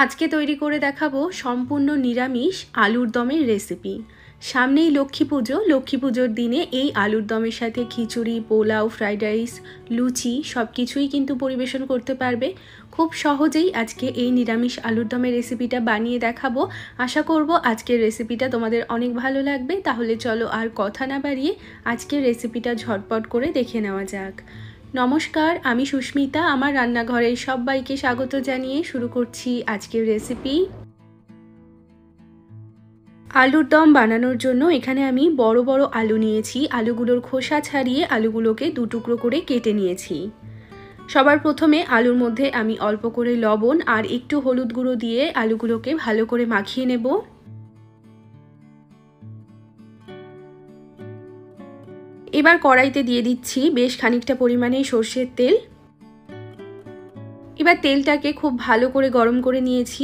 আজকে তৈরি করে দেখাবো সম্পূর্ণ নিরামিষ আলুর দমের রেসিপি। সামনেই লক্ষ্মী পুজোর দিনে এই আলুর দমের সাথে খিচুড়ি, পোলাও, ফ্রাইড রাইস, লুচি সব কিছুই কিন্তু পরিবেশন করতে পারবে। খুব সহজেই আজকে এই নিরামিষ আলুর দমের রেসিপিটা বানিয়ে দেখাবো। আশা করব আজকের রেসিপিটা তোমাদের অনেক ভালো লাগবে। তাহলে চলো আর কথা না বাড়িয়ে আজকের রেসিপিটা ঝটপট করে দেখে নেওয়া যাক। নমস্কার, আমি সুস্মিতা। আমার রান্নাঘরে সবাইকে স্বাগত জানিয়ে শুরু করছি আজকের রেসিপি। আলুর দম বানানোর জন্য এখানে আমি বড় বড় আলু নিয়েছি। আলুগুলোর খোসা ছাড়িয়ে আলুগুলোকে দু টুকরো করে কেটে নিয়েছি। সবার প্রথমে আলুর মধ্যে আমি অল্প করে লবণ আর একটু হলুদ গুঁড়ো দিয়ে আলুগুলোকে ভালো করে মাখিয়ে নেব। এবার কড়াইতে দিয়ে দিচ্ছি বেশ খানিকটা পরিমাণে সর্ষের তেল। এবার তেলটাকে খুব ভালো করে গরম করে নিয়েছি।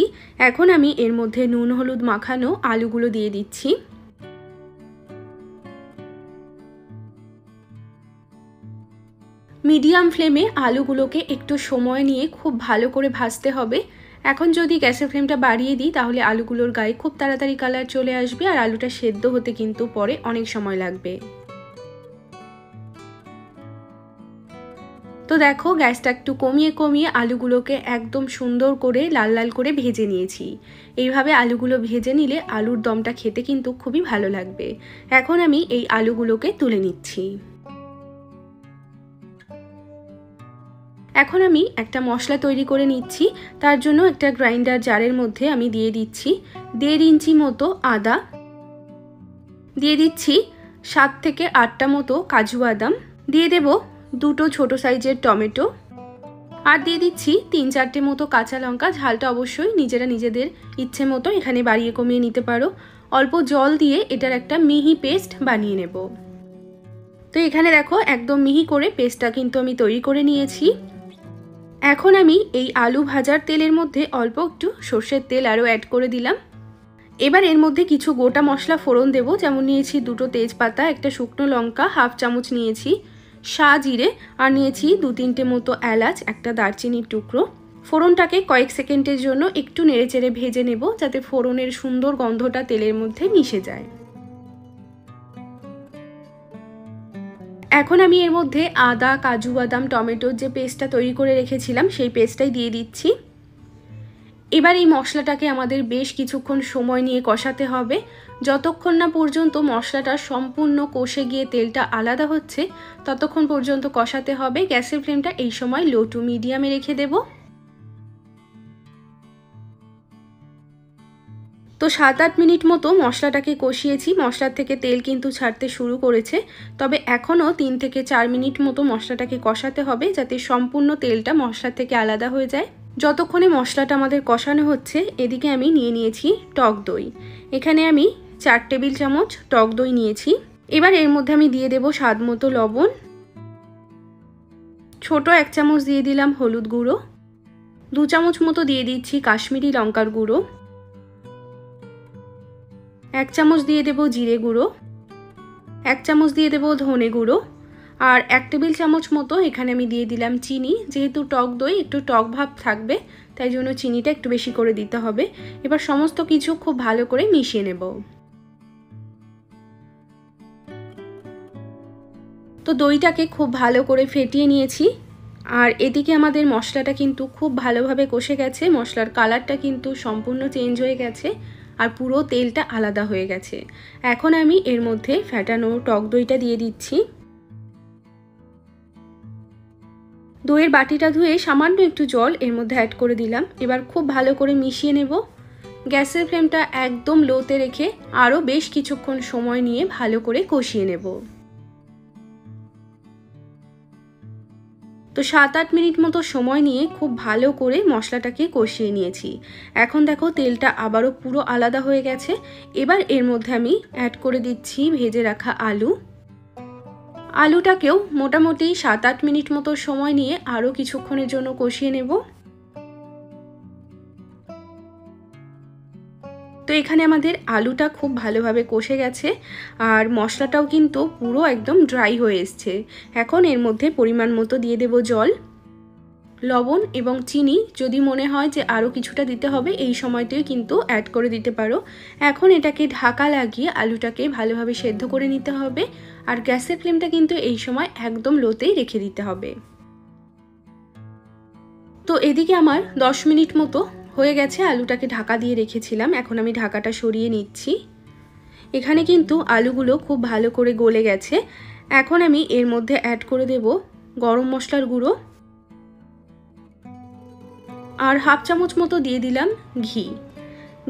এখন আমি এর মধ্যে নুন হলুদ মাখানো আলুগুলো দিয়ে দিচ্ছি। মিডিয়াম ফ্লেমে আলুগুলোকে একটু সময় নিয়ে খুব ভালো করে ভাজতে হবে। এখন যদি গ্যাসের ফ্লেমটা বাড়িয়ে দিই তাহলে আলুগুলোর গায়ে খুব তাড়াতাড়ি কালার চলে আসবে আর আলুটা সেদ্ধ হতে কিন্তু পরে অনেক সময় লাগবে। তো দেখো, গ্যাসটা একটু কমিয়ে আলুগুলোকে একদম সুন্দর করে লাল লাল করে ভেজে নিয়েছি। এইভাবে আলুগুলো ভেজে নিলে আলুর দমটা খেতে কিন্তু খুবই ভালো লাগবে। এখন আমি এই আলুগুলোকে তুলে নিচ্ছি। এখন আমি একটা মশলা তৈরি করে নিচ্ছি। তার জন্য একটা গ্রাইন্ডার জারের মধ্যে আমি দিয়ে দিচ্ছি 1.5 ইঞ্চি মতো আদা, দিয়ে দিচ্ছি 7 থেকে 8টা মতো কাজু বাদাম, দিয়ে দেব দুটো ছোট সাইজের টমেটো, আর দিয়ে দিচ্ছি 3-4টে মতো কাঁচা লঙ্কা। ঝালটা অবশ্যই নিজেরা নিজেদের ইচ্ছে মতো এখানে বাড়িয়ে কমিয়ে নিতে পারো। অল্প জল দিয়ে এটার একটা মিহি পেস্ট বানিয়ে নেব। তো এখানে দেখো একদম মিহি করে পেস্টটা কিন্তু আমি তৈরি করে নিয়েছি। এখন আমি এই আলু ভাজার তেলের মধ্যে অল্প একটু সর্ষের তেল আরও অ্যাড করে দিলাম। এবার এর মধ্যে কিছু গোটা মশলা ফোড়ন দেব। যেমন নিয়েছি দুটো তেজপাতা, একটা শুকনো লঙ্কা, হাফ চামচ নিয়েছি জিরে, আর নিয়েছি 2-3টে মতো এলাচ, একটা দারচিনির টুকরো। ফোড়নটাকে কয়েক সেকেন্ডের জন্য একটু নেড়েচেড়ে ভেজে নেব যাতে ফোড়নের সুন্দর গন্ধটা তেলের মধ্যে মিশে যায়। এখন আমি এর মধ্যে আদা, কাজু বাদাম, টমেটোর যে পেস্টটা তৈরি করে রেখেছিলাম সেই পেস্টটাই দিয়ে দিচ্ছি। এবার এই মশলাটাকে আমাদের বেশ কিছুক্ষণ সময় নিয়ে কষাতে হবে। যতক্ষণ না পর্যন্ত মশলাটা সম্পূর্ণ কষে গিয়ে তেলটা আলাদা হচ্ছে ততক্ষণ পর্যন্ত কষাতে হবে। গ্যাসের ফ্লেমটা এই সময় লো টু মিডিয়ামে রেখে দেব। তো 7-8 মিনিট মতো মশলাটাকে কষিয়েছি। মশলার থেকে তেল কিন্তু ছাড়তে শুরু করেছে, তবে এখনও 3 থেকে 4 মিনিট মতো মশলাটাকে কষাতে হবে যাতে সম্পূর্ণ তেলটা মশলা থেকে আলাদা হয়ে যায়। যতক্ষণে মশলাটা আমাদের কষানো হচ্ছে এদিকে আমি নিয়ে নিয়েছি টক দই। এখানে আমি 4 টেবিল চামচ টক দই নিয়েছি। এবার এর মধ্যে আমি দিয়ে দেব স্বাদ মতো লবণ, ছোট 1 চামচ দিয়ে দিলাম হলুদ গুঁড়ো, 2 চামচ মতো দিয়ে দিচ্ছি কাশ্মীরি লঙ্কার গুঁড়ো, 1 চামচ দিয়ে দেব জিরে গুঁড়ো, 1 চামচ দিয়ে দেব ধনে গুঁড়ো, আর 1 টেবিল চামচ মতো এখানে আমি দিয়ে দিলাম চিনি। যেহেতু টক দই একটু টক ভাব থাকবে তাই জন্য চিনিটা একটু বেশি করে দিতে হবে। এবার সমস্ত কিছু খুব ভালো করে মিশিয়ে নেব। তো দইটাকে খুব ভালো করে ফেটিয়ে নিয়েছি, আর এদিকে আমাদের মশলাটা কিন্তু খুব ভালোভাবে কষে গেছে। মশলার কালারটা কিন্তু সম্পূর্ণ চেঞ্জ হয়ে গেছে আর পুরো তেলটা আলাদা হয়ে গেছে। এখন আমি এর মধ্যে ফেটানো টক দইটা দিয়ে দিচ্ছি। দইয়ের বাটিটা ধুয়ে সামান্য একটু জল এর মধ্যে অ্যাড করে দিলাম। এবার খুব ভালো করে মিশিয়ে নেব। গ্যাসের ফ্লেমটা একদম লোতে রেখে আরও বেশ কিছুক্ষণ সময় নিয়ে ভালো করে কষিয়ে নেব। তো 7-8 মিনিট মতো সময় নিয়ে খুব ভালো করে মশলাটাকে কষিয়ে নিয়েছি। এখন দেখো তেলটা আবারও পুরো আলাদা হয়ে গেছে। এবার এর মধ্যে আমি অ্যাড করে দিচ্ছি ভেজে রাখা আলু। আলুটাকেও মোটামুটি 7-8 মিনিট মতো সময় নিয়ে আরও কিছুক্ষণের জন্য কষিয়ে নেব। তো এখানে আমাদের আলুটা খুব ভালোভাবে কষে গেছে আর মশলাটাও কিন্তু পুরো একদম ড্রাই হয়ে এসছে। এখন এর মধ্যে পরিমাণ মতো দিয়ে দেব জল। লবণ এবং চিনি যদি মনে হয় যে আরও কিছুটা দিতে হবে এই সময়তেই কিন্তু অ্যাড করে দিতে পারো। এখন এটাকে ঢাকা লাগিয়ে আলুটাকে ভালোভাবে সেদ্ধ করে নিতে হবে। আর গ্যাসের ফ্লেমটা কিন্তু এই সময় একদম লোতেই রেখে দিতে হবে। তো এদিকে আমার 10 মিনিট মতো হয়ে গেছে, আলুটাকে ঢাকা দিয়ে রেখেছিলাম। এখন আমি ঢাকাটা সরিয়ে নিচ্ছি। এখানে কিন্তু আলুগুলো খুব ভালো করে গলে গেছে। এখন আমি এর মধ্যে অ্যাড করে দেব গরম মশলার গুঁড়ো আর হাফ চামচ মতো দিয়ে দিলাম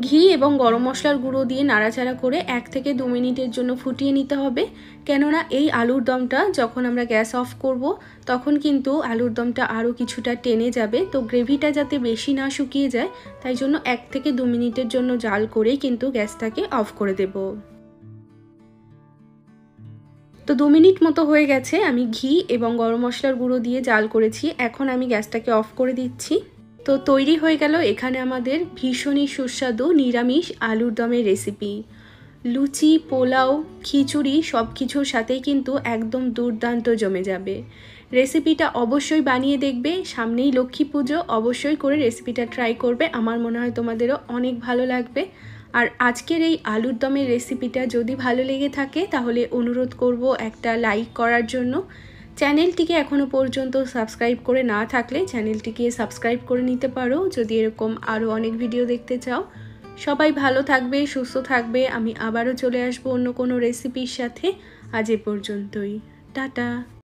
ঘি এবং গরম মশলার গুঁড়ো দিয়ে নাড়াচাড়া করে 1 থেকে 2 মিনিটের জন্য ফুটিয়ে নিতে হবে। কেননা এই আলুর দমটা যখন আমরা গ্যাস অফ করব তখন কিন্তু আলুর দমটা আরও কিছুটা টেনে যাবে। তো গ্রেভিটা যাতে বেশি না শুকিয়ে যায় তাই জন্য 1 থেকে 2 মিনিটের জন্য জাল করেই কিন্তু গ্যাসটাকে অফ করে দেব। তো 2 মিনিট মতো হয়ে গেছে, আমি ঘি এবং গরম মশলার গুঁড়ো দিয়ে জাল করেছি। এখন আমি গ্যাসটাকে অফ করে দিচ্ছি। তো তৈরি হয়ে গেল এখানে আমাদের ভীষণই সুস্বাদু নিরামিষ আলুর দমের রেসিপি। লুচি, পোলাও, খিচুড়ি সব কিছুর সাথেই কিন্তু একদম দুর্দান্ত জমে যাবে। রেসিপিটা অবশ্যই বানিয়ে দেখবে, সামনেই লক্ষ্মী পুজো, অবশ্যই করে রেসিপিটা ট্রাই করবে। আমার মনে হয় তোমাদেরও অনেক ভালো লাগবে। আর আজকের এই আলুর দমের রেসিপিটা যদি ভালো লেগে থাকে তাহলে অনুরোধ করব একটা লাইক করার জন্য। চ্যানেলটিকে এখনও পর্যন্ত সাবস্ক্রাইব করে না থাকলে চ্যানেলটিকে সাবস্ক্রাইব করে নিতে পারো যদি এরকম আরও অনেক ভিডিও দেখতে চাও। সবাই ভালো থাকবে, সুস্থ থাকবে। আমি আবারও চলে আসবো অন্য কোনো রেসিপির সাথে। আজ এ পর্যন্তই, টাটা।